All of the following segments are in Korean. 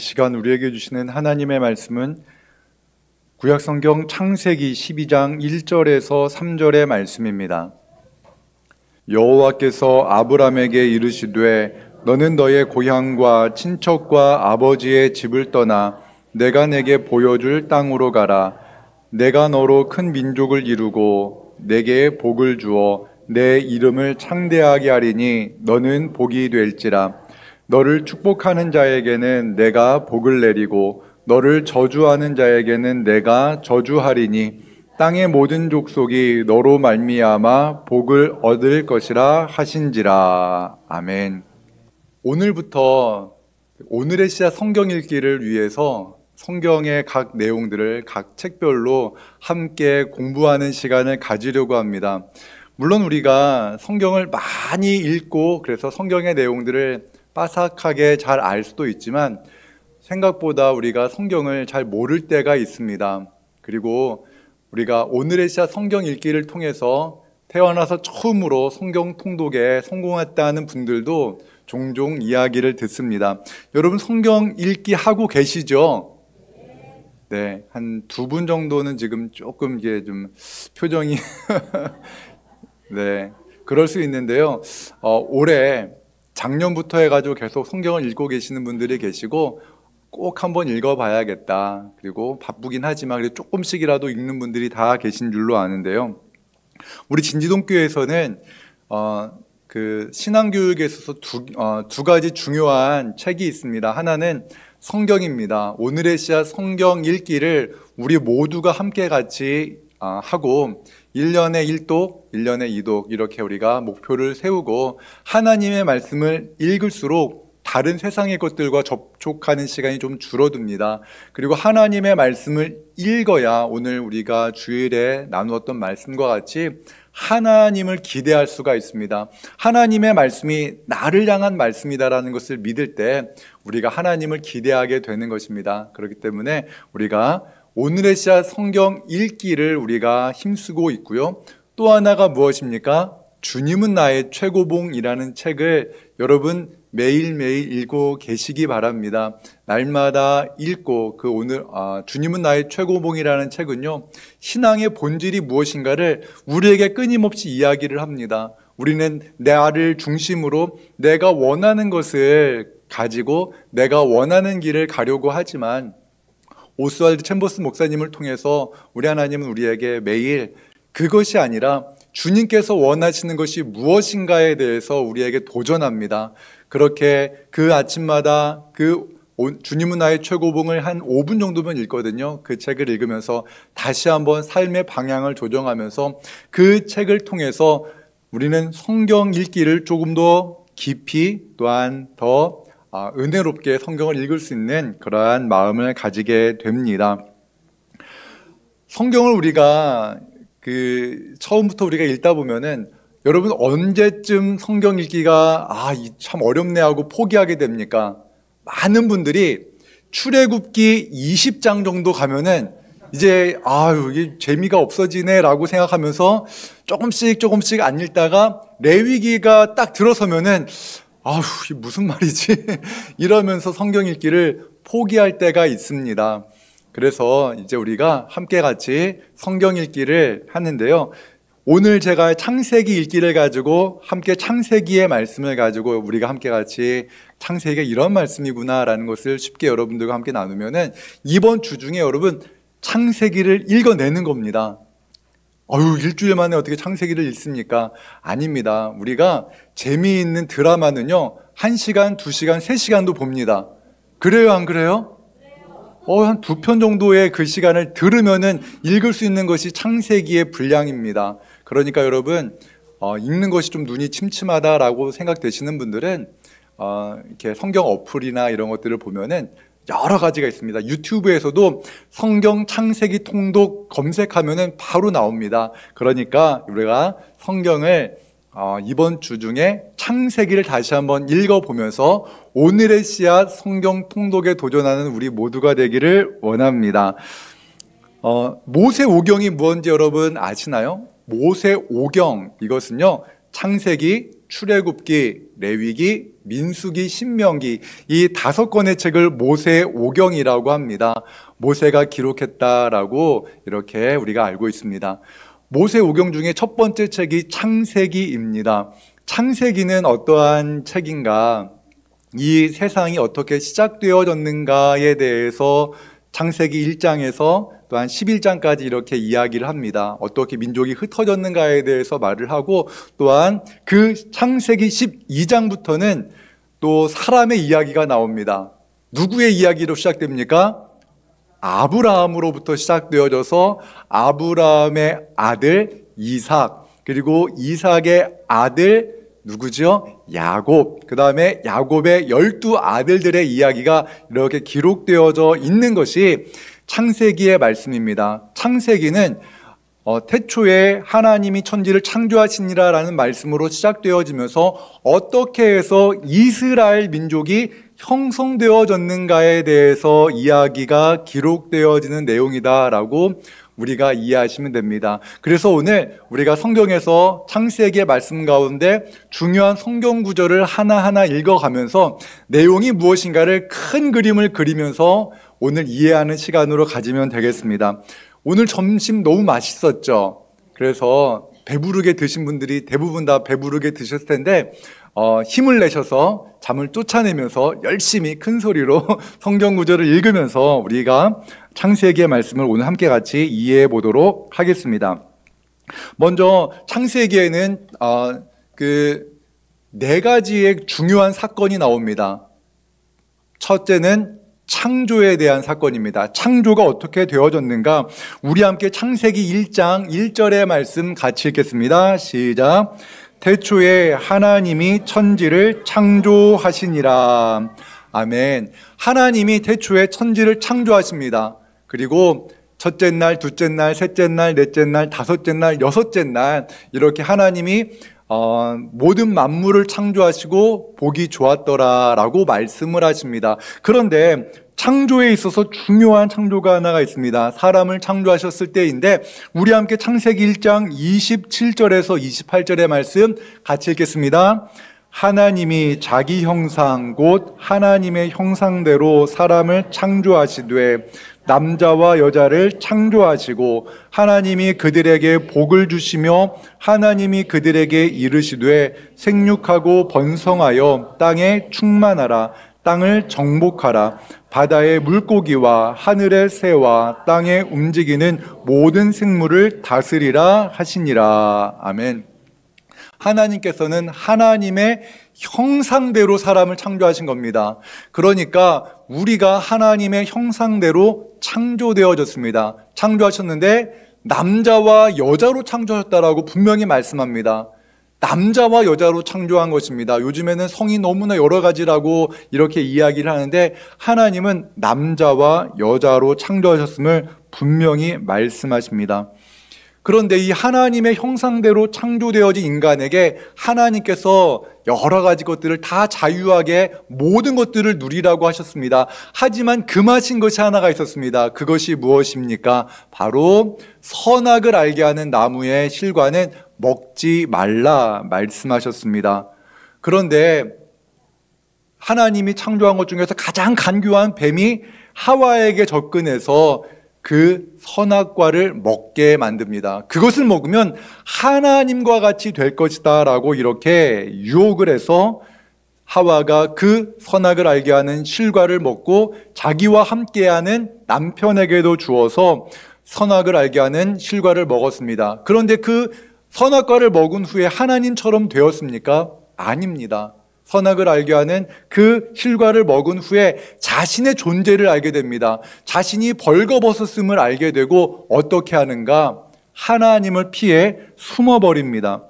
시간 우리에게 주시는 하나님의 말씀은 구약성경 창세기 12장 1절에서 3절의 말씀입니다. 여호와께서 아브람에게 이르시되 너는 너의 고향과 친척과 아버지의 집을 떠나 내가 내게 보여줄 땅으로 가라. 내가 너로 큰 민족을 이루고 내게 복을 주어 내 이름을 창대하게 하리니 너는 복이 될지라. 너를 축복하는 자에게는 내가 복을 내리고 너를 저주하는 자에게는 내가 저주하리니 땅의 모든 족속이 너로 말미암아 복을 얻을 것이라 하신지라. 아멘. 오늘부터 오늘의 씨앗 성경 읽기를 위해서 성경의 각 내용들을 각 책별로 함께 공부하는 시간을 가지려고 합니다. 물론 우리가 성경을 많이 읽고 그래서 성경의 내용들을 빠삭하게 잘 알 수도 있지만 생각보다 우리가 성경을 잘 모를 때가 있습니다. 그리고 우리가 오늘의 씨앗 성경 읽기를 통해서 태어나서 처음으로 성경 통독에 성공했다는 분들도 종종 이야기를 듣습니다. 여러분 성경 읽기 하고 계시죠? 네, 한 2분 정도는 지금 조금 이게 좀 표정이 네, 그럴 수 있는데요. 올해 작년부터 해가지고 계속 성경을 읽고 계시는 분들이 계시고 꼭 한번 읽어봐야겠다. 그리고 바쁘긴 하지만 그래도 조금씩이라도 읽는 분들이 다 계신 줄로 아는데요. 우리 진지동교회에서는 그 신앙교육에 있어서 두 가지 중요한 책이 있습니다. 하나는 성경입니다. 오늘의 씨앗 성경 읽기를 우리 모두가 함께 같이 하고 1년에 1독, 1년에 2독 이렇게 우리가 목표를 세우고 하나님의 말씀을 읽을수록 다른 세상의 것들과 접촉하는 시간이 좀 줄어듭니다. 그리고 하나님의 말씀을 읽어야 오늘 우리가 주일에 나누었던 말씀과 같이 하나님을 기대할 수가 있습니다. 하나님의 말씀이 나를 향한 말씀이다라는 것을 믿을 때 우리가 하나님을 기대하게 되는 것입니다. 그렇기 때문에 우리가 오늘의 씨앗 성경 읽기를 우리가 힘쓰고 있고요. 또 하나가 무엇입니까? 주님은 나의 최고봉이라는 책을 여러분 매일매일 읽고 계시기 바랍니다. 날마다 읽고 주님은 나의 최고봉이라는 책은요, 신앙의 본질이 무엇인가를 우리에게 끊임없이 이야기를 합니다. 우리는 나를 중심으로 내가 원하는 것을 가지고 내가 원하는 길을 가려고 하지만 오스왈드 챔버스 목사님을 통해서 우리 하나님은 우리에게 매일 그것이 아니라 주님께서 원하시는 것이 무엇인가에 대해서 우리에게 도전합니다. 그렇게 그 아침마다 주님은 나의 최고봉을 한 5분 정도면 읽거든요. 그 책을 읽으면서 다시 한번 삶의 방향을 조정하면서 그 책을 통해서 우리는 성경 읽기를 조금 더 깊이 또한 더 은혜롭게 성경을 읽을 수 있는 그러한 마음을 가지게 됩니다. 성경을 우리가 처음부터 우리가 읽다 보면은 여러분 언제쯤 성경 읽기가 참 어렵네 하고 포기하게 됩니까? 많은 분들이 출애굽기 20장 정도 가면은 이제 이게 재미가 없어지네 라고 생각하면서 조금씩 안 읽다가 레위기가 딱 들어서면은 이게 무슨 말이지? 이러면서 성경 읽기를 포기할 때가 있습니다. 그래서 이제 우리가 함께 같이 성경 읽기를 하는데요. 오늘 제가 창세기 읽기를 가지고 함께 창세기의 말씀을 가지고 우리가 함께 같이 창세기가 이런 말씀이구나라는 것을 쉽게 여러분들과 함께 나누면은 이번 주 중에 여러분 창세기를 읽어내는 겁니다. 일주일 만에 어떻게 창세기를 읽습니까? 아닙니다. 우리가 재미있는 드라마는요, 1시간, 2시간, 3시간도 봅니다. 그래요, 안 그래요? 한 2편 정도의 그 시간을 들으면은 읽을 수 있는 것이 창세기의 분량입니다. 그러니까 여러분, 읽는 것이 좀 눈이 침침하다라고 생각되시는 분들은, 이렇게 성경 어플이나 이런 것들을 보면은 여러 가지가 있습니다. 유튜브에서도 성경 창세기 통독 검색하면은 바로 나옵니다. 그러니까 우리가 성경을 이번 주 중에 창세기를 다시 한번 읽어보면서 오늘의 씨앗 성경 통독에 도전하는 우리 모두가 되기를 원합니다. 모세오경이 무엇인지 여러분 아시나요? 모세오경, 이것은요 창세기, 출애굽기, 레위기, 민수기, 신명기 이 5권의 책을 모세오경이라고 합니다. 모세가 기록했다라고 이렇게 우리가 알고 있습니다. 모세오경 중에 첫 번째 책이 창세기입니다. 창세기는 어떠한 책인가? 이 세상이 어떻게 시작되어졌는가에 대해서 창세기 1장에서 또한 11장까지 이렇게 이야기를 합니다. 어떻게 민족이 흩어졌는가에 대해서 말을 하고, 또한 그 창세기 12장부터는 또 사람의 이야기가 나옵니다. 누구의 이야기로 시작됩니까? 아브라함으로부터 시작되어져서 아브라함의 아들 이삭, 그리고 이삭의 아들 누구죠? 야곱. 그 다음에 야곱의 12아들들의 이야기가 이렇게 기록되어져 있는 것이 창세기의 말씀입니다. 창세기는 태초에 하나님이 천지를 창조하시니라 라는 말씀으로 시작되어지면서 어떻게 해서 이스라엘 민족이 형성되어졌는가에 대해서 이야기가 기록되어지는 내용이다라고 우리가 이해하시면 됩니다. 그래서 오늘 우리가 성경에서 창세기의 말씀 가운데 중요한 성경 구절을 하나하나 읽어가면서 내용이 무엇인가를 큰 그림을 그리면서 오늘 이해하는 시간으로 가지면 되겠습니다. 오늘 점심 너무 맛있었죠? 그래서 배부르게 드신 분들이 대부분 다 배부르게 드셨을 텐데 힘을 내셔서 잠을 쫓아내면서 열심히 큰 소리로 성경 구절을 읽으면서 우리가 창세기의 말씀을 오늘 함께 같이 이해해 보도록 하겠습니다. 먼저 창세기에는 그 4가지의 중요한 사건이 나옵니다. 첫째는 창조에 대한 사건입니다. 창조가 어떻게 되어졌는가? 우리 함께 창세기 1장 1절의 말씀 같이 읽겠습니다. 시작. 태초에 하나님이 천지를 창조하시니라. 아멘. 하나님이 태초에 천지를 창조하십니다. 그리고 첫째 날, 둘째 날, 셋째 날, 넷째 날, 다섯째 날, 여섯째 날 이렇게 하나님이 모든 만물을 창조하시고 보기 좋았더라라고 말씀을 하십니다. 그런데 창조에 있어서 중요한 창조가 하나가 있습니다. 사람을 창조하셨을 때인데 우리 함께 창세기 1장 27절에서 28절의 말씀 같이 읽겠습니다. 하나님이 자기 형상 곧 하나님의 형상대로 사람을 창조하시되 남자와 여자를 창조하시고 하나님이 그들에게 복을 주시며 하나님이 그들에게 이르시되 생육하고 번성하여 땅에 충만하라. 땅을 정복하라. 바다의 물고기와 하늘의 새와 땅에 움직이는 모든 생물을 다스리라 하시니라. 아멘. 하나님께서는 하나님의 형상대로 사람을 창조하신 겁니다. 그러니까 우리가 하나님의 형상대로 창조되어졌습니다. 창조하셨는데 남자와 여자로 창조하셨다라고 분명히 말씀합니다. 남자와 여자로 창조한 것입니다. 요즘에는 성이 너무나 여러 가지라고 이렇게 이야기를 하는데 하나님은 남자와 여자로 창조하셨음을 분명히 말씀하십니다. 그런데 이 하나님의 형상대로 창조되어진 인간에게 하나님께서 여러 가지 것들을 다 자유하게 모든 것들을 누리라고 하셨습니다. 하지만 금하신 것이 하나가 있었습니다. 그것이 무엇입니까? 바로 선악을 알게 하는 나무의 실과는 먹지 말라 말씀하셨습니다. 그런데 하나님이 창조한 것 중에서 가장 간교한 뱀이 하와에게 접근해서 그 선악과를 먹게 만듭니다. 그것을 먹으면 하나님과 같이 될 것이다 라고 이렇게 유혹을 해서 하와가 그 선악을 알게 하는 실과를 먹고 자기와 함께하는 남편에게도 주어서 선악을 알게 하는 실과를 먹었습니다. 그런데 그 선악과를 먹은 후에 하나님처럼 되었습니까? 아닙니다. 선악을 알게 하는 그 실과를 먹은 후에 자신의 존재를 알게 됩니다. 자신이 벌거벗었음을 알게 되고 어떻게 하는가? 하나님을 피해 숨어버립니다.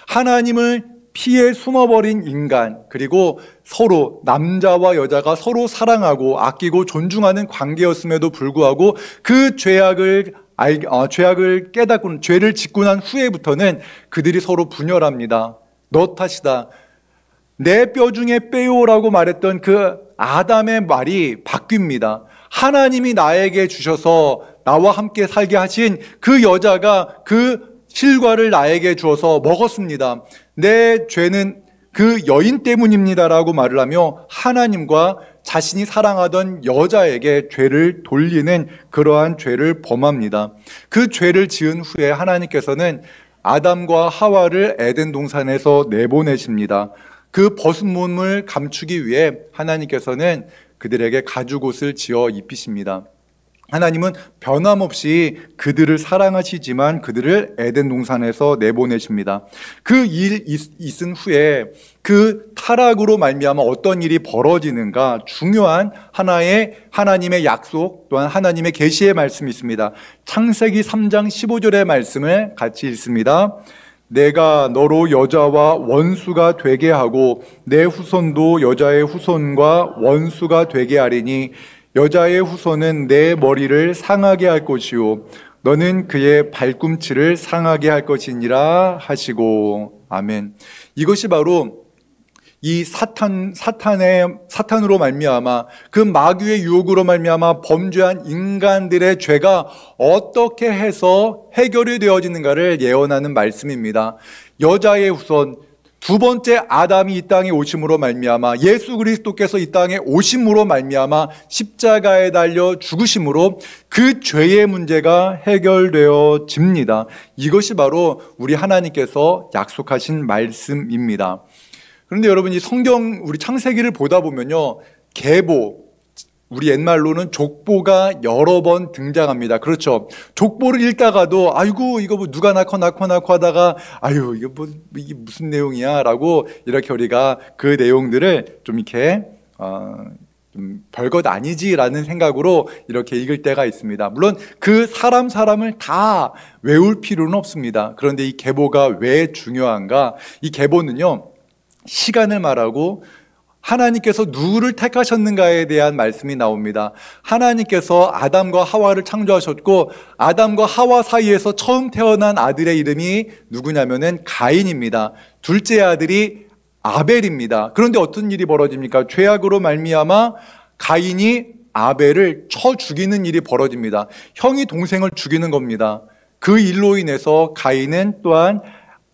하나님을 피해 숨어버린 인간, 그리고 서로 남자와 여자가 서로 사랑하고 아끼고 존중하는 관계였음에도 불구하고 그 죄악을 깨닫고 죄를 짓고 난 후에부터는 그들이 서로 분열합니다. 너 탓이다. 내 뼈 중에 빼요라고 말했던 그 아담의 말이 바뀝니다. 하나님이 나에게 주셔서 나와 함께 살게 하신 그 여자가 그 실과를 나에게 주어서 먹었습니다. 내 죄는 그 여인 때문입니다라고 말을 하며 하나님과 자신이 사랑하던 여자에게 죄를 돌리는 그러한 죄를 범합니다. 그 죄를 지은 후에 하나님께서는 아담과 하와를 에덴 동산에서 내보내십니다. 그 벗은 몸을 감추기 위해 하나님께서는 그들에게 가죽옷을 지어 입히십니다. 하나님은 변함없이 그들을 사랑하시지만 그들을 에덴 동산에서 내보내십니다. 그 일 있은 후에 그 타락으로 말미암아 어떤 일이 벌어지는가 중요한 하나의 하나님의 약속 또한 하나님의 계시의 말씀이 있습니다. 창세기 3장 15절의 말씀을 같이 읽습니다. 내가 너로 여자와 원수가 되게 하고 내 후손도 여자의 후손과 원수가 되게 하리니 여자의 후손은 내 머리를 상하게 할 것이요 너는 그의 발꿈치를 상하게 할 것이니라 하시고. 아멘. 이것이 바로 이 사탄으로 말미암아 그 마귀의 유혹으로 말미암아 범죄한 인간들의 죄가 어떻게 해서 해결이 되어지는가를 예언하는 말씀입니다. 여자의 후손, 두 번째 아담이 이 땅에 오심으로 말미암아 예수 그리스도께서 이 땅에 오심으로 말미암아 십자가에 달려 죽으심으로 그 죄의 문제가 해결되어집니다. 이것이 바로 우리 하나님께서 약속하신 말씀입니다. 그런데 여러분, 이 성경 우리 창세기를 보다 보면요, 계보, 우리 옛말로는 족보가 여러 번 등장합니다. 그렇죠. 족보를 읽다가도 아이고 이거 뭐 누가 낳고 하다가 아유 이게 무슨 내용이야 라고 이렇게 우리가 그 내용들을 좀 이렇게 좀 별것 아니지라는 생각으로 이렇게 읽을 때가 있습니다. 물론 그 사람을 다 외울 필요는 없습니다. 그런데 이 계보가 왜 중요한가? 이 계보는요, 시간을 말하고 하나님께서 누구를 택하셨는가에 대한 말씀이 나옵니다. 하나님께서 아담과 하와를 창조하셨고 아담과 하와 사이에서 처음 태어난 아들의 이름이 누구냐면은 가인입니다. 둘째 아들이 아벨입니다. 그런데 어떤 일이 벌어집니까? 죄악으로 말미암아 가인이 아벨을 쳐 죽이는 일이 벌어집니다. 형이 동생을 죽이는 겁니다. 그 일로 인해서 가인은 또한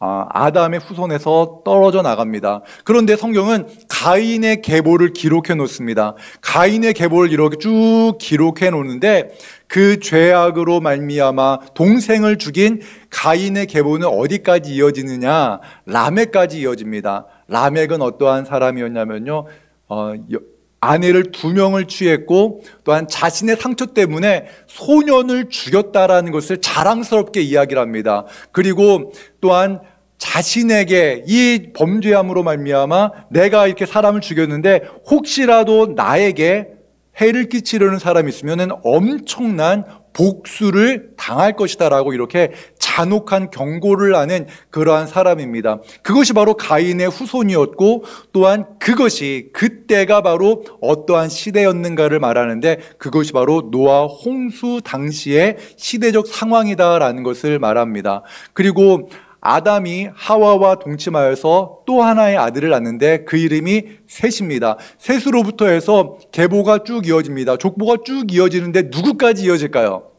아담의 후손에서 떨어져 나갑니다. 그런데 성경은 가인의 계보를 기록해 놓습니다. 가인의 계보를 이렇게 쭉 기록해 놓는데 그 죄악으로 말미암아 동생을 죽인 가인의 계보는 어디까지 이어지느냐? 라멕까지 이어집니다. 라멕은 어떠한 사람이었냐면요, 아내를 2명을 취했고 또한 자신의 상처 때문에 소년을 죽였다라는 것을 자랑스럽게 이야기를 합니다. 그리고 또한 자신에게 이 범죄함으로 말미암아 내가 이렇게 사람을 죽였는데 혹시라도 나에게 해를 끼치려는 사람이 있으면 엄청난 복수를 당할 것이다라고 이렇게 잔혹한 경고를 하는 그러한 사람입니다. 그것이 바로 가인의 후손이었고 또한 그때가 바로 어떠한 시대였는가를 말하는데 그것이 바로 노아 홍수 당시의 시대적 상황이다라는 것을 말합니다. 그리고 아담이 하와와 동침하여서 또 하나의 아들을 낳는데 그 이름이 셋입니다. 셋으로부터 해서 계보가 쭉 이어집니다. 족보가 쭉 이어지는데 누구까지 이어질까요?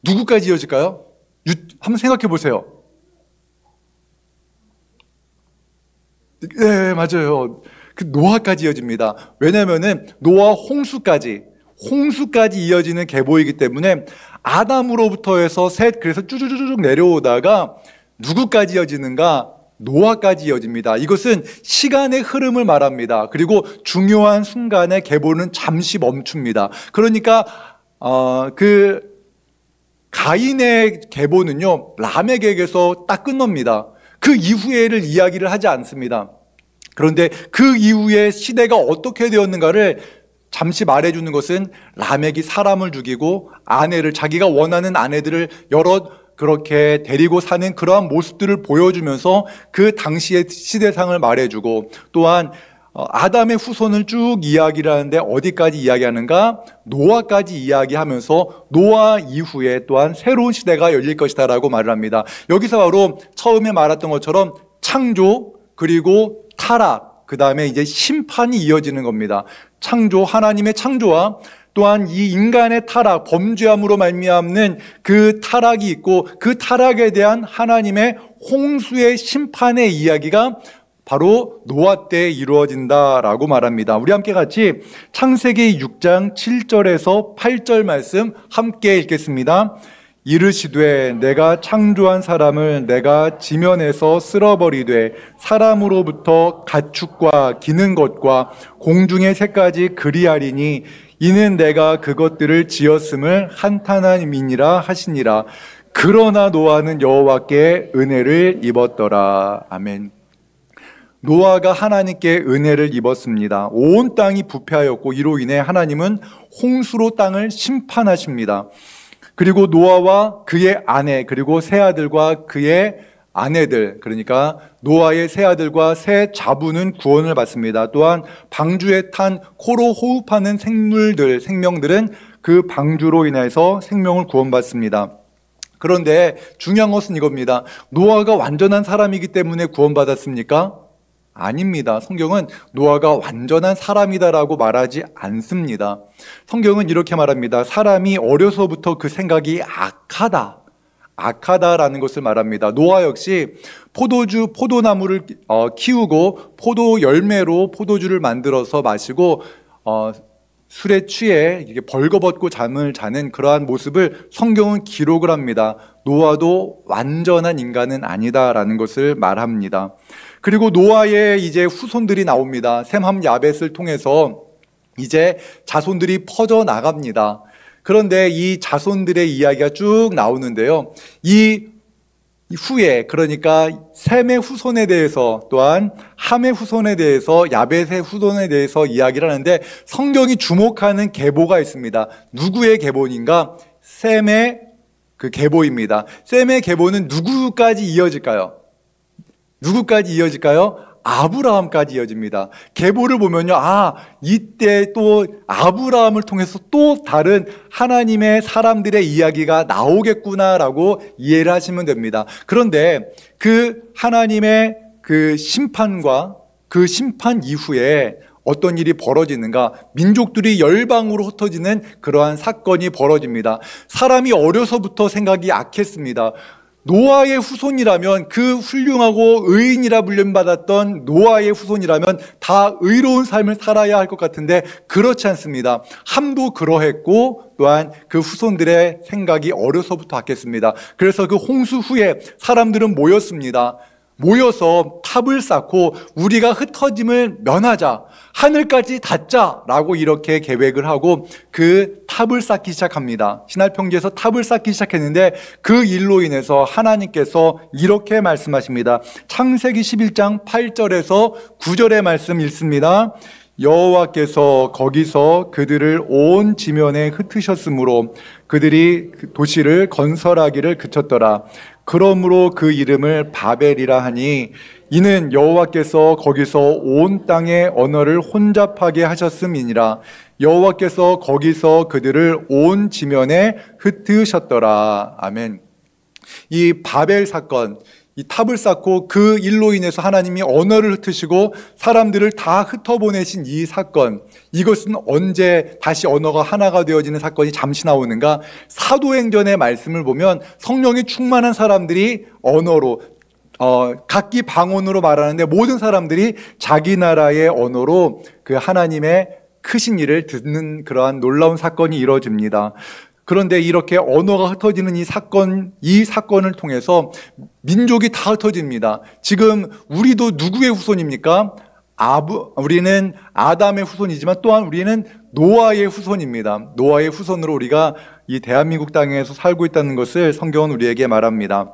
누구까지 이어질까요? 한번 생각해 보세요. 네, 맞아요. 그 노아까지 이어집니다. 왜냐하면은 노아 홍수까지 이어지는 계보이기 때문에 아담으로부터 해서 셋, 그래서 쭈쭈쭈쭉 내려오다가 누구까지 이어지는가? 노아까지 이어집니다. 이것은 시간의 흐름을 말합니다. 그리고 중요한 순간에 계보는 잠시 멈춥니다. 그러니까 그 가인의 계보는요, 라멕에게서 딱 끝납니다. 그 이후에를 이야기를 하지 않습니다. 그런데 그 이후에 시대가 어떻게 되었는가를 잠시 말해주는 것은 라멕이 사람을 죽이고 자기가 원하는 아내들을 여러 그렇게 데리고 사는 그러한 모습들을 보여주면서 그 당시의 시대상을 말해주고 또한 아담의 후손을 쭉 이야기를 하는데 어디까지 이야기하는가? 노아까지 이야기하면서 노아 이후에 또한 새로운 시대가 열릴 것이다 라고 말을 합니다. 여기서 바로 처음에 말했던 것처럼 창조 그리고 타락 그 다음에 이제 심판이 이어지는 겁니다. 창조, 하나님의 창조와 또한 이 인간의 타락, 범죄함으로 말미암는 그 타락이 있고 그 타락에 대한 하나님의 홍수의 심판의 이야기가 바로 노아 때 이루어진다라고 말합니다. 우리 함께 같이 창세기 6장 7절에서 8절 말씀 함께 읽겠습니다. 이르시되 내가 창조한 사람을 내가 지면에서 쓸어버리되 사람으로부터 가축과 기는 것과 공중의 새까지 그리하리니 이는 내가 그것들을 지었음을 한탄함이니라 하시니라. 그러나 노아는 여호와께 은혜를 입었더라. 아멘. 노아가 하나님께 은혜를 입었습니다. 온 땅이 부패하였고 이로 인해 하나님은 홍수로 땅을 심판하십니다. 그리고 노아와 그의 아내 그리고 세 아들과 그의 아내들, 그러니까 노아의 세 아들과 세 자부는 구원을 받습니다. 또한 방주에 탄 코로 호흡하는 생명들은 그 방주로 인해서 생명을 구원받습니다. 그런데 중요한 것은 이겁니다. 노아가 완전한 사람이기 때문에 구원받았습니까? 아닙니다. 성경은 노아가 완전한 사람이다라고 말하지 않습니다. 성경은 이렇게 말합니다. 사람이 어려서부터 그 생각이 악하다라는 것을 말합니다. 노아 역시 포도나무를 키우고 포도 열매로 포도주를 만들어서 마시고 술에 취해 이렇게 벌거벗고 잠을 자는 그러한 모습을 성경은 기록을 합니다. 노아도 완전한 인간은 아니다라는 것을 말합니다. 그리고 노아의 이제 후손들이 나옵니다. 셈, 함, 야벳을 통해서 이제 자손들이 퍼져 나갑니다. 그런데 이 자손들의 이야기가 쭉 나오는데요. 이 후에, 그러니까 셈의 후손에 대해서 또한 함의 후손에 대해서 야벳의 후손에 대해서 이야기를 하는데 성경이 주목하는 계보가 있습니다. 누구의 계보인가? 셈의 그 계보입니다. 셈의 계보는 누구까지 이어질까요? 아브라함까지 이어집니다. 계보를 보면요, 이때 또 아브라함을 통해서 또 다른 하나님의 사람들의 이야기가 나오겠구나라고 이해를 하시면 됩니다. 그런데 그 하나님의 그 심판과 그 심판 이후에 어떤 일이 벌어지는가? 민족들이 열방으로 흩어지는 그러한 사건이 벌어집니다. 사람이 어려서부터 생각이 악했습니다. 노아의 후손이라면, 그 훌륭하고 의인이라 불림받았던 노아의 후손이라면 다 의로운 삶을 살아야 할 것 같은데 그렇지 않습니다. 함도 그러했고 또한 그 후손들의 생각이 어려서부터 악했습니다. 그래서 그 홍수 후에 사람들은 모여서 탑을 쌓고 우리가 흩어짐을 면하자, 하늘까지 닿자라고 이렇게 계획을 하고 그 탑을 쌓기 시작합니다. 신할평지에서 탑을 쌓기 시작했는데 그 일로 인해서 하나님께서 이렇게 말씀하십니다. 창세기 11장 8절에서 9절의 말씀 읽습니다. 여호와께서 거기서 그들을 온 지면에 흩으셨으므로 그들이 도시를 건설하기를 그쳤더라. 그러므로 그 이름을 바벨이라 하니 이는 여호와께서 거기서 온 땅의 언어를 혼잡하게 하셨음이니라. 여호와께서 거기서 그들을 온 지면에 흩으셨더라. 아멘. 이 바벨 사건, 이 탑을 쌓고 그 일로 인해서 하나님이 언어를 흩으시고 사람들을 다 흩어보내신 이 사건, 이것은 언제 다시 언어가 하나가 되어지는 사건이 잠시 나오는가? 사도행전의 말씀을 보면 성령이 충만한 사람들이 언어로 각기 방언으로 말하는데 모든 사람들이 자기 나라의 언어로 그 하나님의 크신 일을 듣는 그러한 놀라운 사건이 이루어집니다. 그런데 이렇게 언어가 흩어지는 이 사건을 통해서 민족이 다 흩어집니다. 지금 우리도 누구의 후손입니까? 우리는 아담의 후손이지만 또한 우리는 노아의 후손입니다. 노아의 후손으로 우리가 이 대한민국 땅에서 살고 있다는 것을 성경은 우리에게 말합니다.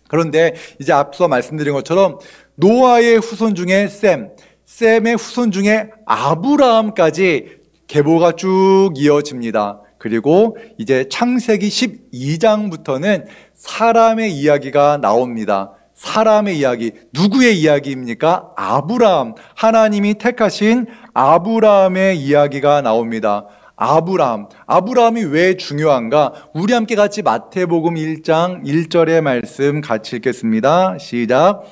그런데 이제 앞서 말씀드린 것처럼 노아의 후손 중에 셈의 후손 중에 아브라함까지 계보가 쭉 이어집니다. 그리고 이제 창세기 12장부터는 사람의 이야기가 나옵니다. 사람의 이야기, 누구의 이야기입니까? 아브라함, 하나님이 택하신 아브라함의 이야기가 나옵니다. 아브라함이 왜 중요한가? 우리 함께 같이 마태복음 1장 1절의 말씀 같이 읽겠습니다. 시작.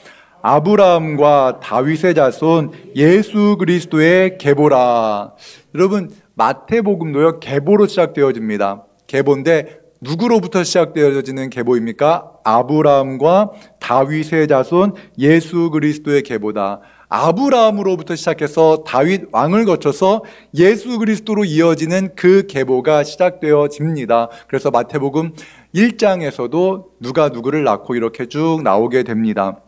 아브라함과 다윗의 자손 예수 그리스도의 계보라. 여러분, 마태복음도요, 계보로 시작되어집니다. 계보인데 누구로부터 시작되어지는 계보입니까? 아브라함과 다윗의 자손 예수 그리스도의 계보다. 아브라함으로부터 시작해서 다윗 왕을 거쳐서 예수 그리스도로 이어지는 그 계보가 시작되어집니다. 그래서 마태복음 1장에서도 누가 누구를 낳고 이렇게 쭉 나오게 됩니다.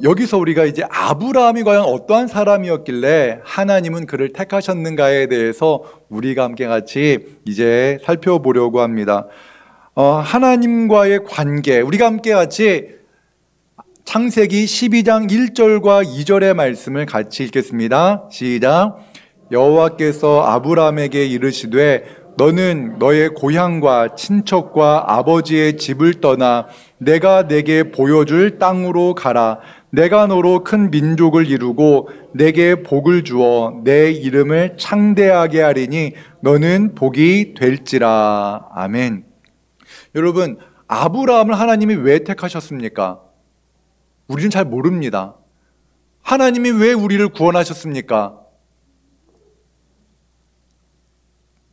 여기서 우리가 이제 아브라함이 과연 어떠한 사람이었길래 하나님은 그를 택하셨는가에 대해서 우리가 함께 같이 이제 살펴보려고 합니다. 하나님과의 관계, 우리가 함께 같이 창세기 12장 1절과 2절의 말씀을 같이 읽겠습니다. 시작. 여호와께서 아브라함에게 이르시되 너는 너의 고향과 친척과 아버지의 집을 떠나 내가 내게 보여줄 땅으로 가라. 내가 너로 큰 민족을 이루고 내게 복을 주어 내 이름을 창대하게 하리니 너는 복이 될지라. 아멘. 여러분, 아브라함을 하나님이 왜 택하셨습니까? 우리는 잘 모릅니다. 하나님이 왜 우리를 구원하셨습니까?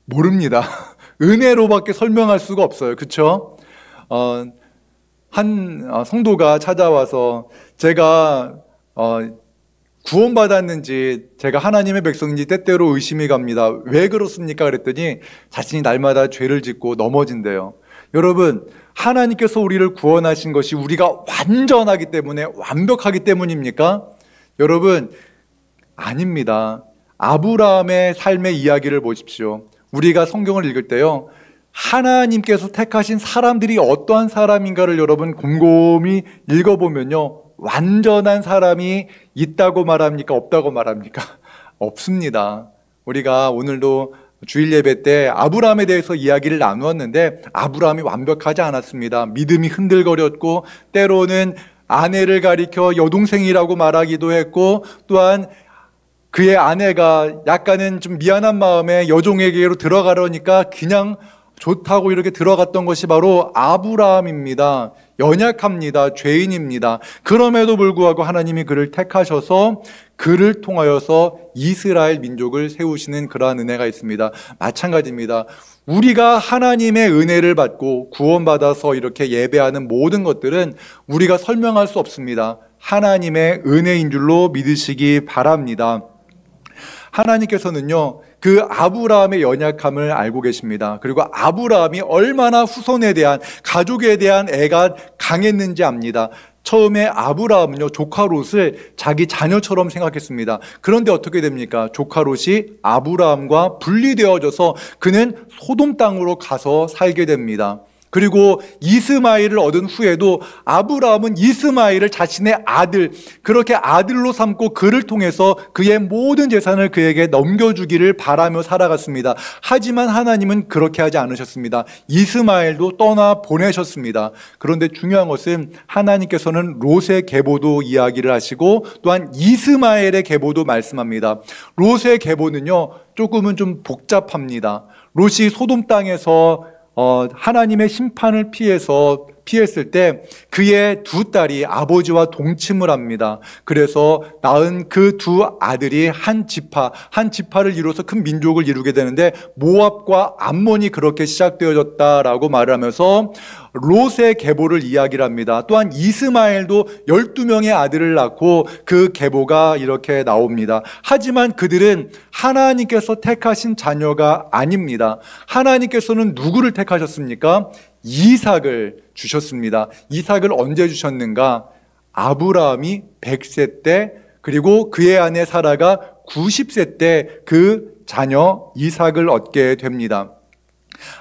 모릅니다. 은혜로밖에 설명할 수가 없어요. 그렇죠? 한 성도가 찾아와서 제가 구원받았는지 제가 하나님의 백성인지 때때로 의심이 갑니다. 왜 그렇습니까? 그랬더니 자신이 날마다 죄를 짓고 넘어진대요. 여러분, 하나님께서 우리를 구원하신 것이 우리가 완전하기 때문에, 완벽하기 때문입니까? 여러분, 아닙니다. 아브라함의 삶의 이야기를 보십시오. 우리가 성경을 읽을 때요, 하나님께서 택하신 사람들이 어떠한 사람인가를 여러분 곰곰이 읽어보면요, 완전한 사람이 있다고 말합니까? 없다고 말합니까? 없습니다. 우리가 오늘도 주일 예배 때 아브라함에 대해서 이야기를 나누었는데 아브라함이 완벽하지 않았습니다. 믿음이 흔들거렸고 때로는 아내를 가리켜 여동생이라고 말하기도 했고, 또한 그의 아내가 약간은 좀 미안한 마음에 여종에게로 들어가려니까 그냥 좋다고 이렇게 들어갔던 것이 바로 아브라함입니다. 연약합니다. 죄인입니다. 그럼에도 불구하고 하나님이 그를 택하셔서 그를 통하여서 이스라엘 민족을 세우시는 그러한 은혜가 있습니다. 마찬가지입니다. 우리가 하나님의 은혜를 받고 구원받아서 이렇게 예배하는 모든 것들은 우리가 설명할 수 없습니다. 하나님의 은혜인 줄로 믿으시기 바랍니다. 하나님께서는요, 그 아브라함의 연약함을 알고 계십니다. 그리고 아브라함이 얼마나 후손에 대한, 가족에 대한 애가 강했는지 압니다. 처음에 아브라함은요, 조카 롯을 자기 자녀처럼 생각했습니다. 그런데 어떻게 됩니까? 조카 롯이 아브라함과 분리되어져서 그는 소돔 땅으로 가서 살게 됩니다. 그리고 이스마엘을 얻은 후에도 아브라함은 이스마엘을 자신의 아들, 그렇게 아들로 삼고 그를 통해서 그의 모든 재산을 그에게 넘겨주기를 바라며 살아갔습니다. 하지만 하나님은 그렇게 하지 않으셨습니다. 이스마엘도 떠나 보내셨습니다. 그런데 중요한 것은 하나님께서는 롯의 계보도 이야기를 하시고 또한 이스마엘의 계보도 말씀합니다. 롯의 계보는요, 조금은 좀 복잡합니다. 롯이 소돔 땅에서 하나님의 심판을 피했을 때 그의 두 딸이 아버지와 동침을 합니다. 그래서 낳은 그 두 아들이 한 지파를 이루어서 큰 민족을 이루게 되는데 모압과 암몬이 그렇게 시작되어졌다라고 말을 하면서 롯의 계보를 이야기를 합니다. 또한 이스마엘도 12명의 아들을 낳고 그 계보가 이렇게 나옵니다. 하지만 그들은 하나님께서 택하신 자녀가 아닙니다. 하나님께서는 누구를 택하셨습니까? 이삭을 주셨습니다. 이삭을 언제 주셨는가? 아브라함이 100세 때, 그리고 그의 아내 사라가 90세 때 그 자녀 이삭을 얻게 됩니다.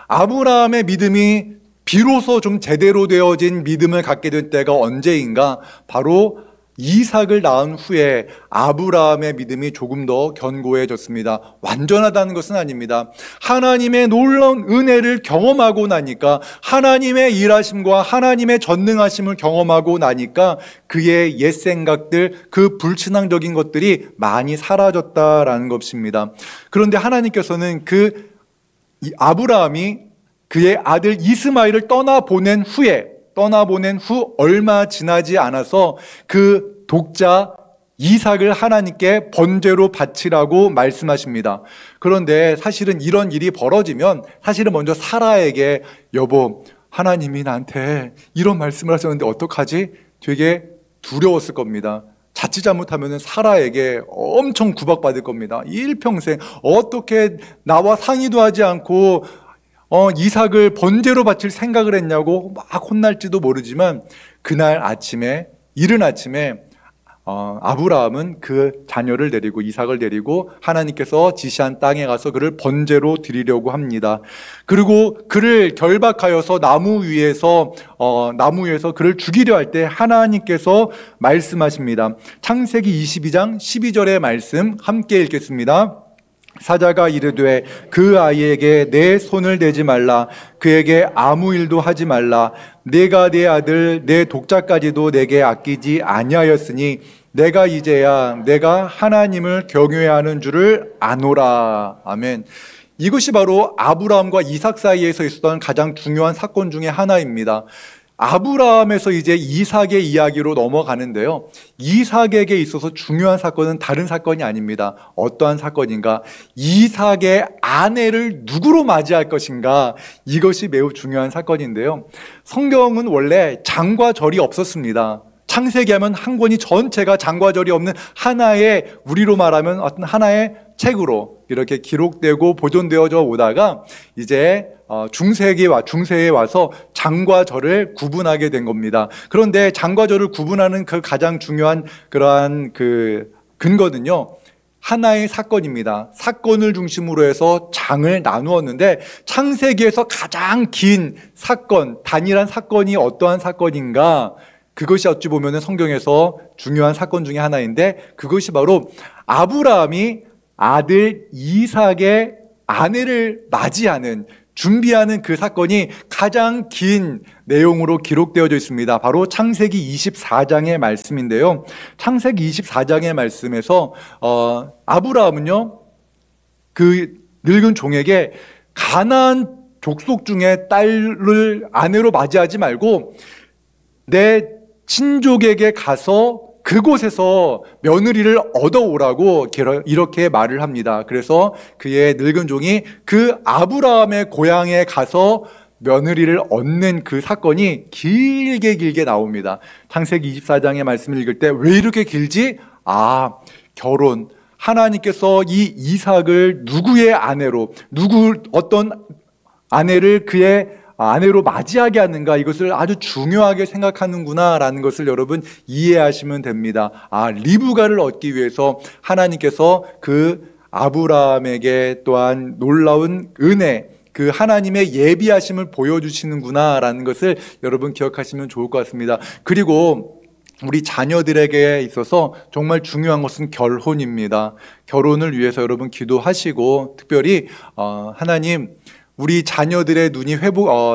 아브라함의 믿음이 비로소 좀 제대로 되어진 믿음을 갖게 된 때가 언제인가? 바로 이삭을 낳은 후에 아브라함의 믿음이 조금 더 견고해졌습니다. 완전하다는 것은 아닙니다. 하나님의 놀라운 은혜를 경험하고 나니까, 하나님의 일하심과 하나님의 전능하심을 경험하고 나니까 그의 옛 생각들, 그 불신앙적인 것들이 많이 사라졌다라는 것입니다. 그런데 하나님께서는 그 아브라함이 그의 아들 이스마엘을 떠나보낸 후 얼마 지나지 않아서 그 독자 이삭을 하나님께 번제로 바치라고 말씀하십니다. 그런데 사실은 이런 일이 벌어지면 사실은 먼저 사라에게 여보, 하나님이 나한테 이런 말씀을 하셨는데 어떡하지? 되게 두려웠을 겁니다. 자칫 잘못하면 사라에게 엄청 구박받을 겁니다. 일평생 어떻게 나와 상의도 하지 않고 이삭을 번제로 바칠 생각을 했냐고 막 혼날지도 모르지만 그날 아침에, 이른 아침에 아브라함은 그 자녀를 데리고, 이삭을 데리고 하나님께서 지시한 땅에 가서 그를 번제로 드리려고 합니다. 그리고 그를 결박하여서 나무 위에서 그를 죽이려 할 때 하나님께서 말씀하십니다. 창세기 22장 12절의 말씀 함께 읽겠습니다. 사자가 이르되 그 아이에게 내 손을 대지 말라. 그에게 아무 일도 하지 말라. 내가 내 아들 내 독자까지도 내게 아끼지 아니하였으니 내가 이제야 내가 하나님을 경외해야 하는 줄을 아노라. 아멘. 이것이 바로 아브라함과 이삭 사이에서 있었던 가장 중요한 사건 중에 하나입니다. 아브라함에서 이제 이삭의 이야기로 넘어가는데요. 이삭에게 있어서 중요한 사건은 다른 사건이 아닙니다. 어떠한 사건인가? 이삭의 아내를 누구로 맞이할 것인가? 이것이 매우 중요한 사건인데요. 성경은 원래 장과 절이 없었습니다. 창세기 하면 한 권이 전체가 장과 절이 없는 하나의, 우리로 말하면 어떤 하나의 책으로 이렇게 기록되고 보존되어져 오다가 이제 중세에 와서 장과 절을 구분하게 된 겁니다. 그런데 장과 절을 구분하는 그 가장 중요한 그러한 그 근거는요, 하나의 사건입니다. 사건을 중심으로 해서 장을 나누었는데 창세기에서 가장 긴 사건, 단일한 사건이 어떠한 사건인가? 그것이 어찌 보면 성경에서 중요한 사건 중에 하나인데 그것이 바로 아브라함이 아들 이삭의 아내를 맞이하는, 준비하는 그 사건이 가장 긴 내용으로 기록되어져 있습니다. 바로 창세기 24장의 말씀인데요. 창세기 24장의 말씀에서 아브라함은요, 그 늙은 종에게 가나안 족속 중에 딸을 아내로 맞이하지 말고 내 친족에게 가서 그곳에서 며느리를 얻어오라고 이렇게 말을 합니다. 그래서 그의 늙은 종이 그 아브라함의 고향에 가서 며느리를 얻는 그 사건이 길게 나옵니다. 창세기 24장의 말씀을 읽을 때 왜 이렇게 길지? 결혼. 하나님께서 이 이삭을 누구의 아내로, 어떤 아내를 그의 아내로 맞이하게 하는가, 이것을 아주 중요하게 생각하는구나 라는 것을 여러분 이해하시면 됩니다. 리브가를 얻기 위해서 하나님께서 그 아브라함에게 또한 놀라운 은혜, 그 하나님의 예비하심을 보여주시는구나 라는 것을 여러분 기억하시면 좋을 것 같습니다. 그리고 우리 자녀들에게 있어서 정말 중요한 것은 결혼입니다. 결혼을 위해서 여러분 기도하시고, 특별히 하나님, 우리 자녀들의 눈이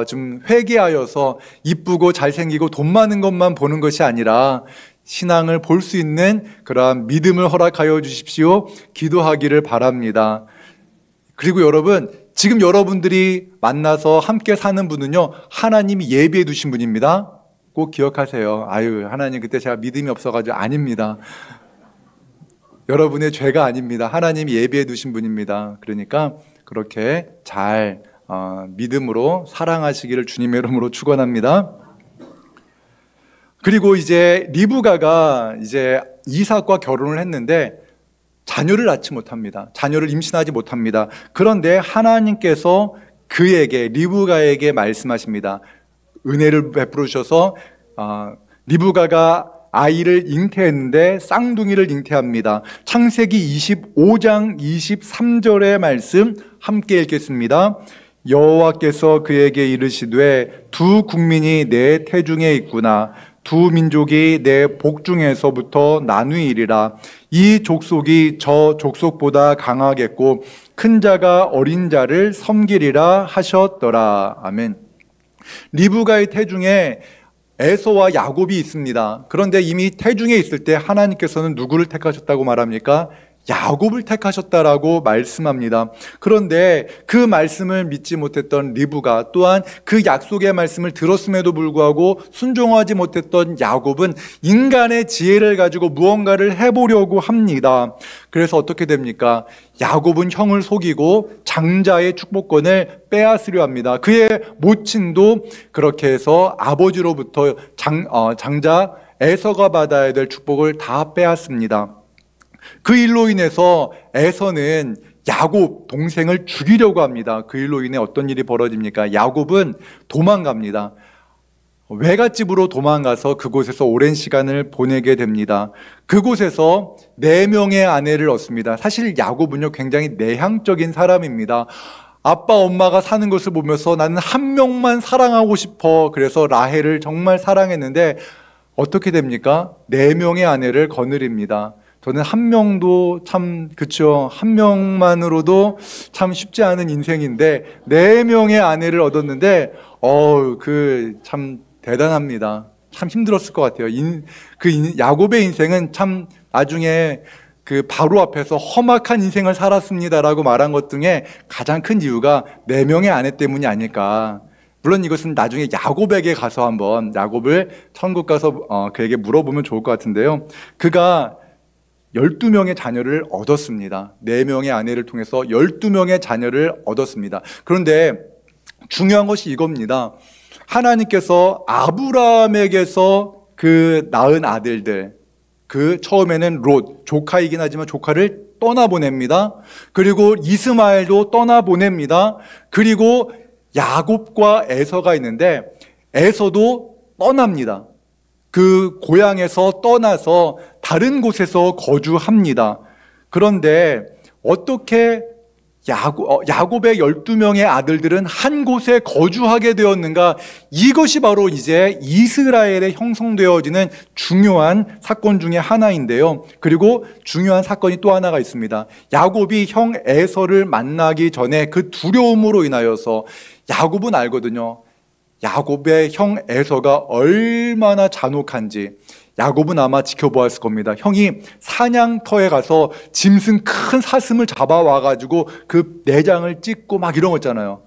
좀 회개하여서 이쁘고 잘생기고 돈 많은 것만 보는 것이 아니라 신앙을 볼 수 있는 그러한 믿음을 허락하여 주십시오. 기도하기를 바랍니다. 그리고 여러분, 지금 여러분들이 만나서 함께 사는 분은요, 하나님이 예비해 두신 분입니다. 꼭 기억하세요. 하나님 그때 제가 믿음이 없어가지고. 아닙니다. 여러분의 죄가 아닙니다. 하나님이 예비해 두신 분입니다. 그러니까 그렇게 잘 믿음으로 사랑하시기를 주님의 이름으로 축원합니다. 그리고 이제 리브가가 이제 이삭과 결혼을 했는데 자녀를 낳지 못합니다. 자녀를 임신하지 못합니다. 그런데 하나님께서 그에게, 리브가에게 말씀하십니다. 은혜를 베풀어 주셔서 리브가가 아이를 잉태했는데 쌍둥이를 잉태합니다. 창세기 25장 23절의 말씀 함께 읽겠습니다. 여호와께서 그에게 이르시되 두 국민이 내 태중에 있구나. 두 민족이 내 복중에서부터 나누이리라. 이 족속이 저 족속보다 강하겠고 큰 자가 어린 자를 섬기리라 하셨더라. 아멘. 리브가의 태중에 에서와 야곱이 있습니다. 그런데 이미 태중에 있을 때 하나님께서는 누구를 택하셨다고 말합니까? 야곱을 택하셨다라고 말씀합니다. 그런데 그 말씀을 믿지 못했던 리브가, 또한 그 약속의 말씀을 들었음에도 불구하고 순종하지 못했던 야곱은 인간의 지혜를 가지고 무언가를 해보려고 합니다. 그래서 어떻게 됩니까? 야곱은 형을 속이고 장자의 축복권을 빼앗으려 합니다. 그의 모친도 그렇게 해서 아버지로부터 장자 에서가 받아야 될 축복을 다 빼앗습니다. 그 일로 인해서 에서는 야곱 동생을 죽이려고 합니다. 그 일로 인해 어떤 일이 벌어집니까? 야곱은 도망갑니다. 외갓집으로 도망가서 그곳에서 오랜 시간을 보내게 됩니다. 그곳에서 4명의 아내를 얻습니다. 사실 야곱은요, 굉장히 내향적인 사람입니다. 아빠 엄마가 사는 것을 보면서 나는 한 명만 사랑하고 싶어. 그래서 라헬을 정말 사랑했는데 어떻게 됩니까? 4명의 아내를 거느립니다. 저는 한 명도 참, 그쵸, 한 명만으로도 참 쉽지 않은 인생인데 4명의 아내를 얻었는데 참 대단합니다. 참 힘들었을 것 같아요. 야곱의 인생은 참 나중에 그 바로 앞에서 험악한 인생을 살았습니다라고 말한 것 중에 가장 큰 이유가 4명의 아내 때문이 아닐까. 물론 이것은 나중에 야곱에게 가서 한번, 야곱을 천국 가서 그에게 물어보면 좋을 것 같은데요. 그가 12명의 자녀를 얻었습니다. 4명의 아내를 통해서 12명의 자녀를 얻었습니다. 그런데 중요한 것이 이겁니다. 하나님께서 아브라함에게서 그 낳은 아들들, 처음에는 롯, 조카이긴 하지만 조카를 떠나보냅니다. 그리고 이스마엘도 떠나보냅니다. 그리고 야곱과 에서가 있는데 에서도 떠납니다. 그 고향에서 떠나서 다른 곳에서 거주합니다. 그런데 어떻게 야곱의 12명의 아들들은 한 곳에 거주하게 되었는가? 이것이 바로 이제 이스라엘에 형성되어지는 중요한 사건 중에 하나인데요. 그리고 중요한 사건이 또 하나가 있습니다. 야곱이 형 에서를 만나기 전에 그 두려움으로 인하여서, 야곱은 알거든요. 야곱의 형 에서가 얼마나 잔혹한지 야곱은 아마 지켜보았을 겁니다. 형이 사냥터에 가서 짐승 큰 사슴을 잡아와가지고 그 내장을 찢고 막 이런 거 있잖아요.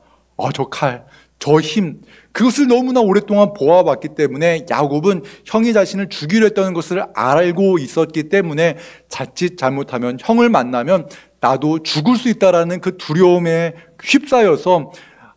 저 칼, 저 힘, 그것을 너무나 오랫동안 보아왔기 때문에 야곱은 형이 자신을 죽이려 했던 것을 알고 있었기 때문에 자칫 잘못하면 형을 만나면 나도 죽을 수 있다라는 그 두려움에 휩싸여서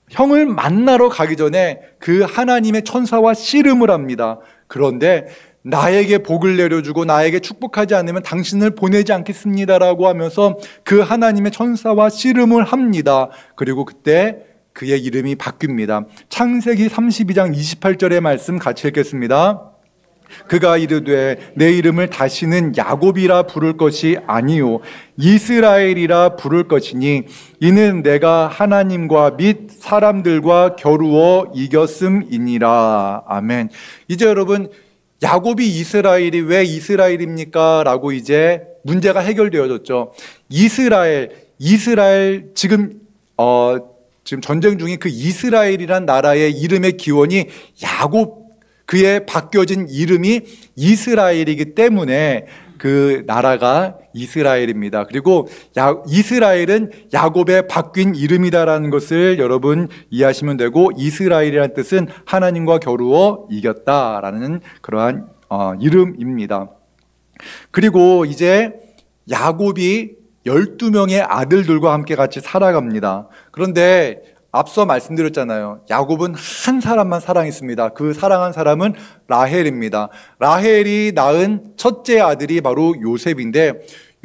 형을 만나러 가기 전에 그 하나님의 천사와 씨름을 합니다. 그런데 나에게 복을 내려주고 나에게 축복하지 않으면 당신을 보내지 않겠습니다라고 하면서 그 하나님의 천사와 씨름을 합니다. 그리고 그때 그의 이름이 바뀝니다. 창세기 32장 28절의 말씀 같이 읽겠습니다. 그가 이르되 내 이름을 다시는 야곱이라 부를 것이 아니요 이스라엘이라 부를 것이니 이는 내가 하나님과 및 사람들과 겨루어 이겼음이니라. 아멘. 이제 여러분, 야곱이 이스라엘이 왜 이스라엘입니까? 라고 이제 문제가 해결되어졌죠. 이스라엘 지금 전쟁 중인 그 이스라엘이란 나라의 이름의 기원이 야곱, 그의 바뀌어진 이름이 이스라엘이기 때문에 그 나라가 이스라엘입니다. 그리고 이스라엘은 야곱의 바뀐 이름이다라는 것을 여러분 이해하시면 되고, 이스라엘이라는 뜻은 하나님과 겨루어 이겼다라는 그러한 이름입니다. 그리고 이제 야곱이 12명의 아들들과 함께 같이 살아갑니다. 그런데 앞서 말씀드렸잖아요. 야곱은 한 사람만 사랑했습니다. 그 사랑한 사람은 라헬입니다. 라헬이 낳은 첫째 아들이 바로 요셉인데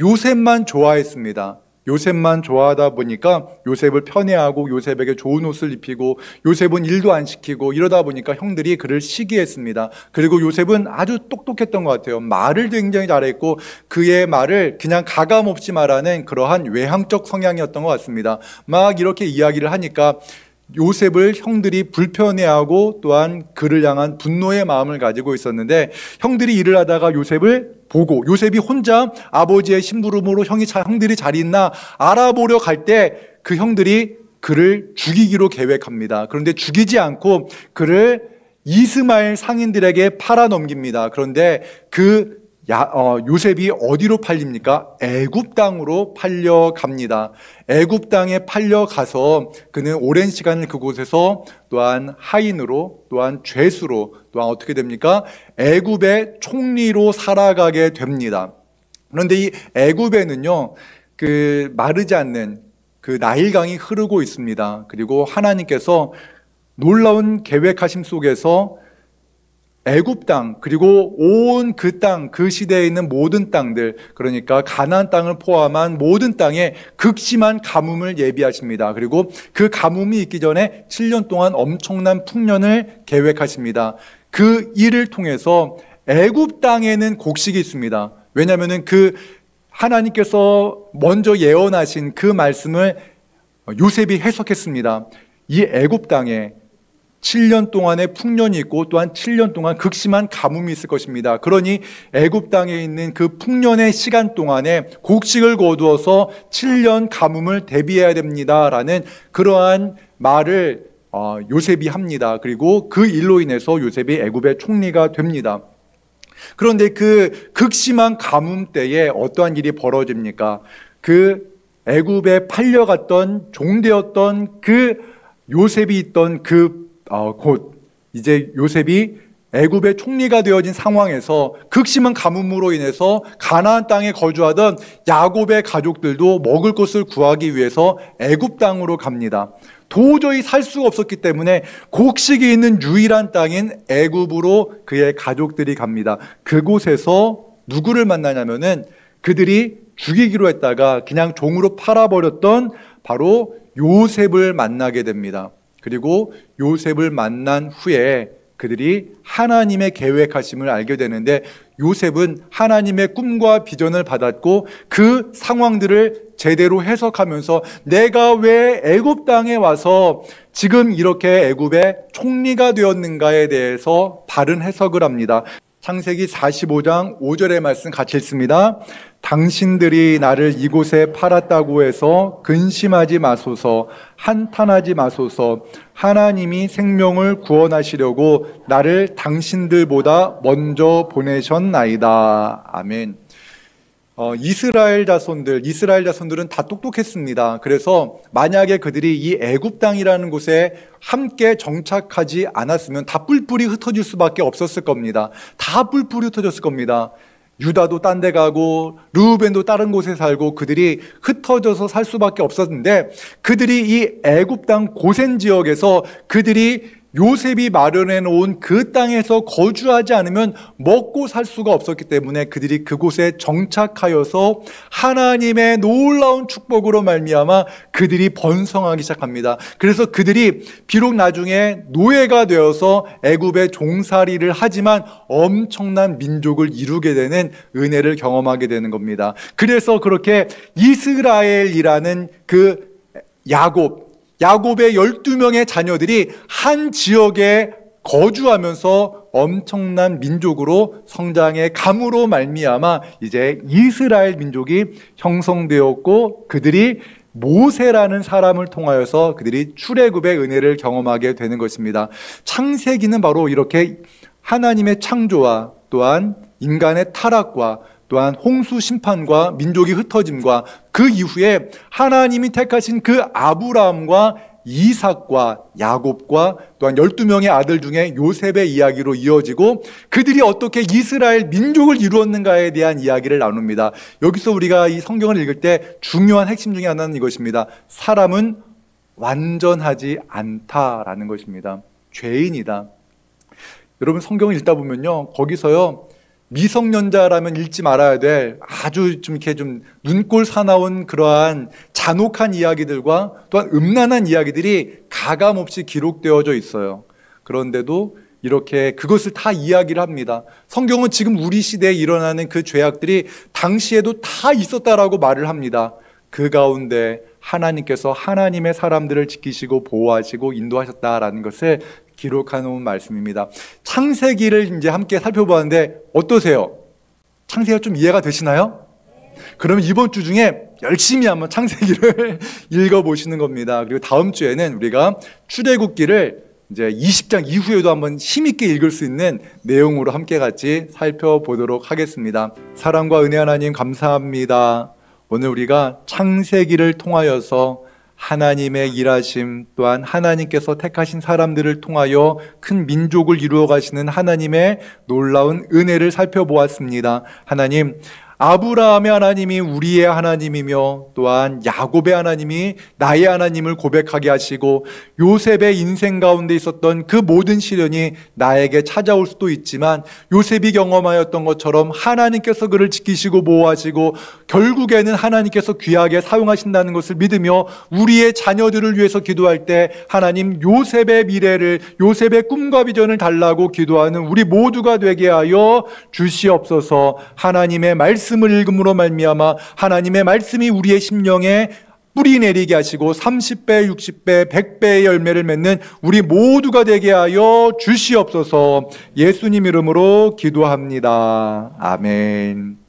요셉만 좋아했습니다. 요셉만 좋아하다 보니까 요셉을 편애하고 요셉에게 좋은 옷을 입히고 요셉은 일도 안 시키고 이러다 보니까 형들이 그를 시기했습니다. 그리고 요셉은 아주 똑똑했던 것 같아요. 말을 굉장히 잘했고 그의 말을 그냥 가감없이 말하는 그러한 외향적 성향이었던 것 같습니다. 막 이렇게 이야기를 하니까 요셉을 형들이 불편해하고 또한 그를 향한 분노의 마음을 가지고 있었는데, 형들이 일을 하다가 요셉을 보고 요셉이 혼자 아버지의 심부름으로 형들이 잘 있나 알아보려 갈 때 그 형들이 그를 죽이기로 계획합니다. 그런데 죽이지 않고 그를 이스마엘 상인들에게 팔아 넘깁니다. 그런데 그 요셉이 어디로 팔립니까? 애굽 땅으로 팔려갑니다. 애굽 땅에 팔려가서 그는 오랜 시간을 그곳에서 또한 하인으로, 또한 죄수로, 또한 어떻게 됩니까? 애굽의 총리로 살아가게 됩니다. 그런데 이 애굽에는요, 그 마르지 않는 그 나일강이 흐르고 있습니다. 그리고 하나님께서 놀라운 계획하심 속에서 애굽 땅, 그리고 온 그 땅, 그 시대에 있는 모든 땅들, 그러니까 가나안 땅을 포함한 모든 땅에 극심한 가뭄을 예비하십니다. 그리고 그 가뭄이 있기 전에 7년 동안 엄청난 풍년을 계획하십니다. 그 일을 통해서 애굽 땅에는 곡식이 있습니다. 왜냐하면 그 하나님께서 먼저 예언하신 그 말씀을 요셉이 해석했습니다. 이 애굽 땅에 7년 동안의 풍년이 있고 또한 7년 동안 극심한 가뭄이 있을 것입니다. 그러니 애굽 땅에 있는 그 풍년의 시간 동안에 곡식을 거두어서 7년 가뭄을 대비해야 됩니다라는 그러한 말을 요셉이 합니다. 그리고 그 일로 인해서 요셉이 애굽의 총리가 됩니다. 그런데 그 극심한 가뭄 때에 어떠한 일이 벌어집니까? 그 애굽에 팔려갔던 종되었던 그 요셉이 있던 그 곳, 이제 요셉이 애굽의 총리가 되어진 상황에서 극심한 가뭄으로 인해서 가나안 땅에 거주하던 야곱의 가족들도 먹을 것을 구하기 위해서 애굽 땅으로 갑니다. 도저히 살 수가 없었기 때문에 곡식이 있는 유일한 땅인 애굽으로 그의 가족들이 갑니다. 그곳에서 누구를 만나냐면은 그들이 죽이기로 했다가 그냥 종으로 팔아버렸던 바로 요셉을 만나게 됩니다. 그리고 요셉을 만난 후에 그들이 하나님의 계획하심을 알게 되는데, 요셉은 하나님의 꿈과 비전을 받았고 그 상황들을 제대로 해석하면서 내가 왜 애굽 땅에 와서 지금 이렇게 애굽의 총리가 되었는가에 대해서 바른 해석을 합니다. 창세기 45장 5절의 말씀 같이 읽습니다. 당신들이 나를 이곳에 팔았다고 해서 근심하지 마소서, 한탄하지 마소서. 하나님이 생명을 구원하시려고 나를 당신들보다 먼저 보내셨나이다. 아멘. 이스라엘 자손들은 다 똑똑했습니다. 그래서 만약에 그들이 이 애굽 땅이라는 곳에 함께 정착하지 않았으면 다 뿔뿔이 흩어질 수밖에 없었을 겁니다. 다 뿔뿔이 흩어졌을 겁니다. 유다도 딴 데 가고 르우벤도 다른 곳에 살고 그들이 흩어져서 살 수밖에 없었는데, 그들이 이 애굽 땅 고센 지역에서 그들이 요셉이 마련해 놓은 그 땅에서 거주하지 않으면 먹고 살 수가 없었기 때문에 그들이 그곳에 정착하여서 하나님의 놀라운 축복으로 말미암아 그들이 번성하기 시작합니다. 그래서 그들이 비록 나중에 노예가 되어서 애굽의 종살이를 하지만 엄청난 민족을 이루게 되는 은혜를 경험하게 되는 겁니다. 그래서 그렇게 이스라엘이라는 그 야곱의 12명의 자녀들이 한 지역에 거주하면서 엄청난 민족으로 성장해 감으로 말미암아 이제 이스라엘 민족이 형성되었고, 그들이 모세라는 사람을 통하여서 그들이 출애굽의 은혜를 경험하게 되는 것입니다. 창세기는 바로 이렇게 하나님의 창조와 또한 인간의 타락과 또한 홍수 심판과 민족이 흩어짐과 그 이후에 하나님이 택하신 그 아브라함과 이삭과 야곱과 또한 12명의 아들 중에 요셉의 이야기로 이어지고 그들이 어떻게 이스라엘 민족을 이루었는가에 대한 이야기를 나눕니다. 여기서 우리가 이 성경을 읽을 때 중요한 핵심 중에 하나는 이것입니다. 사람은 완전하지 않다라는 것입니다. 죄인이다. 여러분 성경을 읽다 보면요, 거기서요 미성년자라면 읽지 말아야 될 아주 좀 이렇게 좀 눈꼴 사나운 그러한 잔혹한 이야기들과 또한 음란한 이야기들이 가감없이 기록되어져 있어요. 그런데도 이렇게 그것을 다 이야기를 합니다. 성경은 지금 우리 시대에 일어나는 그 죄악들이 당시에도 다 있었다라고 말을 합니다. 그 가운데 하나님께서 하나님의 사람들을 지키시고 보호하시고 인도하셨다라는 것을 기록해 놓은 말씀입니다. 창세기를 이제 함께 살펴보았는데 어떠세요? 창세기가 좀 이해가 되시나요? 그러면 이번 주 중에 열심히 한번 창세기를 읽어보시는 겁니다. 그리고 다음 주에는 우리가 출애굽기를 이제 20장 이후에도 한번 힘있게 읽을 수 있는 내용으로 함께 같이 살펴보도록 하겠습니다. 사랑과 은혜 하나님 감사합니다. 오늘 우리가 창세기를 통하여서 하나님의 일하심, 또한 하나님께서 택하신 사람들을 통하여 큰 민족을 이루어 가시는 하나님의 놀라운 은혜를 살펴보았습니다. 하나님, 아브라함의 하나님이 우리의 하나님이며 또한 야곱의 하나님이 나의 하나님을 고백하게 하시고, 요셉의 인생 가운데 있었던 그 모든 시련이 나에게 찾아올 수도 있지만 요셉이 경험하였던 것처럼 하나님께서 그를 지키시고 보호하시고 결국에는 하나님께서 귀하게 사용하신다는 것을 믿으며 우리의 자녀들을 위해서 기도할 때 하나님, 요셉의 미래를, 요셉의 꿈과 비전을 달라고 기도하는 우리 모두가 되게 하여 주시옵소서. 하나님의 말씀을 읽음으로 말미암아 하나님의 말씀이 우리의 심령에 뿌리 내리게 하시고 30배, 60배, 100배의 열매를 맺는 우리 모두가 되게 하여 주시옵소서. 예수님 이름으로 기도합니다. 아멘.